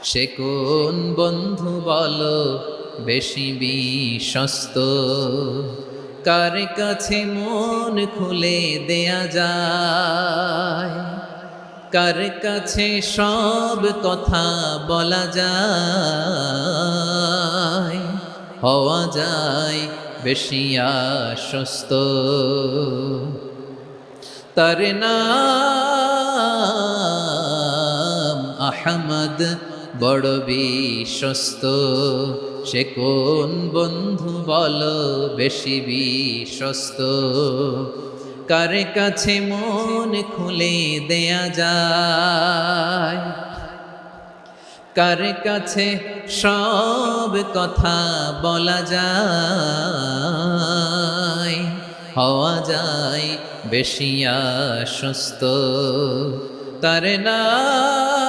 সে কোন বন্ধু বলো বেশি বিশ্বস্ত, কার কাছে মন খুলে দেয়া যায়, কার কাছে সব কথা বলা যায়, হওয়া যায় বেশি আশ্বস্ত। তার নাম আহমদ, বড় বিশ্বস্ত। সে কোন বন্ধু বলো বেশি বিশ্বস্ত, কার কাছে মন খুলে দেয়া যায়, কার কাছে সব কথা বলা যায়, হওয়া যায় বেশি আশ্বস্ত। তার নাম